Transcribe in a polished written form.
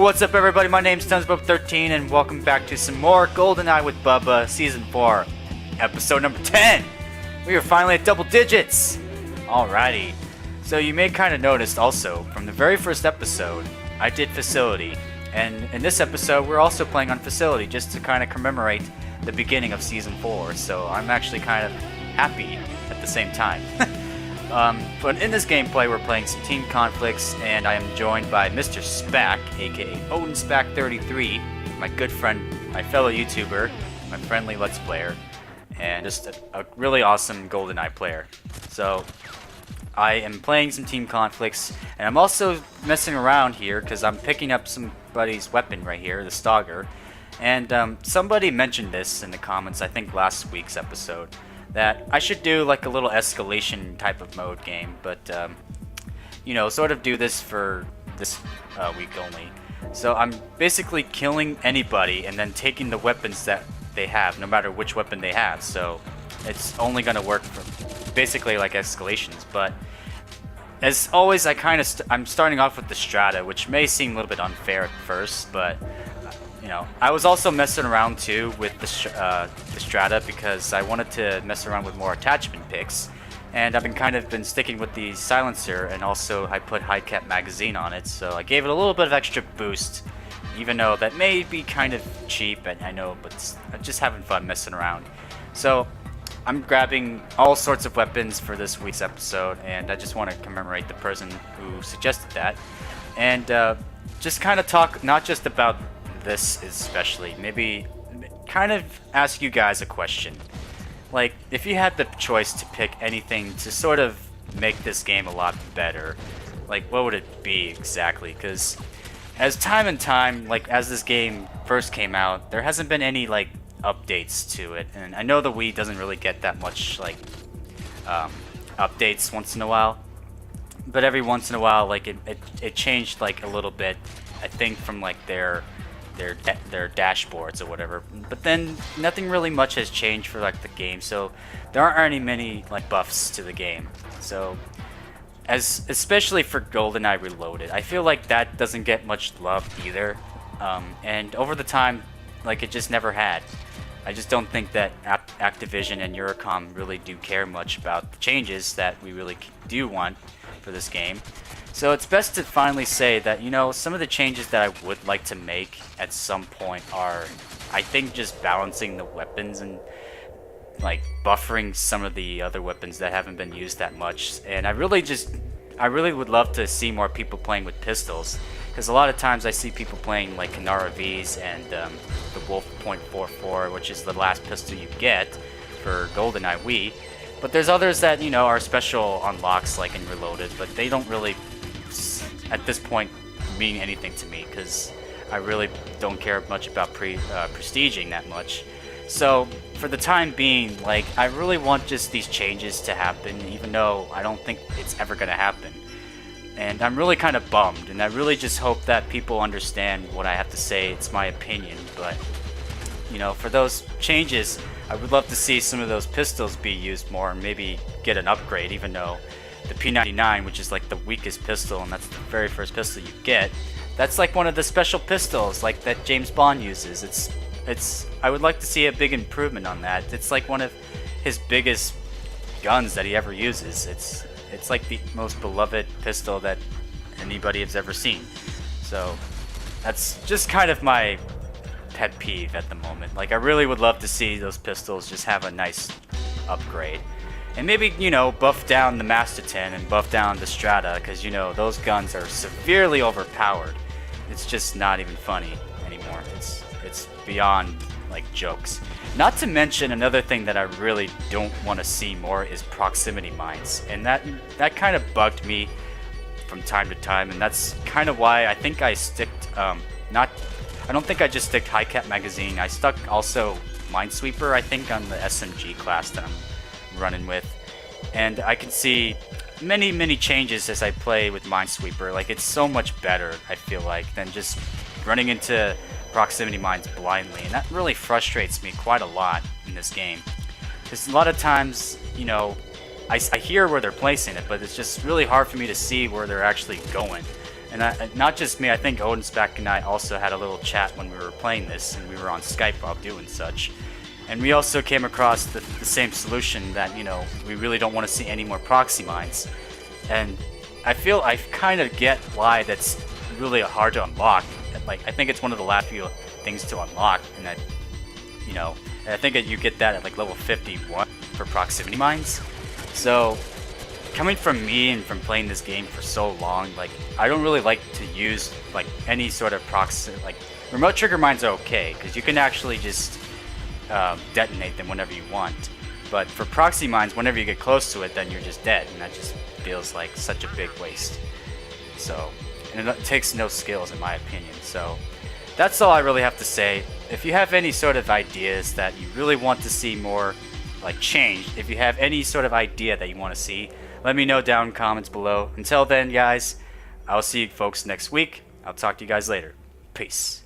what's up everybody? My name's Bubba13 and welcome back to some more GoldenEye with Bubba Season 4, Episode number 10! We are finally at double digits! Alrighty. So you may kind of noticed also, from the very first episode, I did Facility. And in this episode, we're also playing on Facility just to kind of commemorate the beginning of Season 4. So I'm actually kind of happy at the same time. But in this gameplay, we're playing some team conflicts, and I am joined by Mr. Spack, aka OdinSpack33, my good friend, my fellow YouTuber, my friendly Let's Player, and just a really awesome GoldenEye player. So I am playing some team conflicts, and I'm also messing around here because I'm picking up somebody's weapon right here, the Stogger. And somebody mentioned this in the comments, I think last week's episode, that I should do like a little escalation type of mode game, but you know, sort of do this for this week only. So I'm basically killing anybody and then taking the weapons that they have, no matter which weapon they have. So it's only gonna work for basically like escalations. But as always, I'm starting off with the Strata, which may seem a little bit unfair at first, but you know, I was also messing around too with the Strata because I wanted to mess around with more attachment picks, and I've been sticking with the silencer, and also I put high cap magazine on it, so I gave it a little bit of extra boost, even though that may be kind of cheap, and I know, but I'm just having fun messing around. So I'm grabbing all sorts of weapons for this week's episode, and I just want to commemorate the person who suggested that, and just kind of talk not just about this especially, maybe kind of ask you guys a question. Like, if you had the choice to pick anything to sort of make this game a lot better, like what would it be exactly? Because as this game first came out, there hasn't been any like updates to it, and I know the Wii doesn't really get that much like updates once in a while, but every once in a while like it changed like a little bit, I think, from like their dashboards or whatever, but then nothing really much has changed for like the game, so there aren't many like buffs to the game. So especially for GoldenEye Reloaded, I feel like that doesn't get much love either, and over the time, like, it just never had. I just don't think that Activision and Eurocom really do care much about the changes that we really do want for this game. So it's best to finally say that, you know, some of the changes that I would like to make at some point are, I think, just balancing the weapons and like buffering some of the other weapons that haven't been used that much. And I really would love to see more people playing with pistols, because a lot of times I see people playing like Kanara Vs and the Wolf .44, which is the last pistol you get for GoldenEye Wii. But there's others that, you know, are special unlocks like in Reloaded, but they don't really at this point mean anything to me, because I really don't care much about prestiging that much. So for the time being, like, I really want just these changes to happen, even though I don't think it's ever gonna happen. And I'm really kind of bummed, and I really just hope that people understand what I have to say. It's my opinion, but you know, for those changes, I would love to see some of those pistols be used more and maybe get an upgrade, even though the P99, which is like the weakest pistol, and that's the very first pistol you get, that's like one of the special pistols like that James Bond uses. I would like to see a big improvement on that. It's like one of his biggest guns that he ever uses. It's like the most beloved pistol that anybody has ever seen. So that's just kind of my pet peeve at the moment. Like, I really would love to see those pistols just have a nice upgrade. And maybe, you know, buff down the Masterton and buff down the Strata, because, you know, those guns are severely overpowered. It's just not even funny anymore. It's beyond, like, jokes. Not to mention, another thing that I really don't want to see more is proximity mines. And that kind of bugged me from time to time, and that's kind of why I think I sticked, I don't think I just sticked high cap magazine. I stuck also Minesweeper, I think, on the SMG class that I'm running with, and I can see many changes as I play with Minesweeper. Like, it's so much better, I feel like, than just running into proximity mines blindly, and that really frustrates me quite a lot in this game, because a lot of times, you know, I hear where they're placing it, but it's just really hard for me to see where they're actually going. And not just me, I think Odinspec and I also had a little chat when we were playing this, and we were on Skype while doing such. And we also came across the same solution that, you know, we really don't want to see any more proxy mines. And I feel I kind of get why that's really hard to unlock. Like, I think it's one of the last few things to unlock, and that, you know, and I think that you get that at like level 51 for proximity mines. So, coming from me and from playing this game for so long, like, I don't really like to use like any sort of proxy. Like, remote trigger mines are okay because you can actually just detonate them whenever you want. But for proxy mines, whenever you get close to it, then you're just dead, and that just feels like such a big waste. So, and it takes no skills in my opinion. So, that's all I really have to say. If you have any sort of ideas that you really want to see more like changed, if you have any sort of idea that you want to see, let me know down in comments below. Until then, guys, I'll see you folks next week. I'll talk to you guys later. Peace.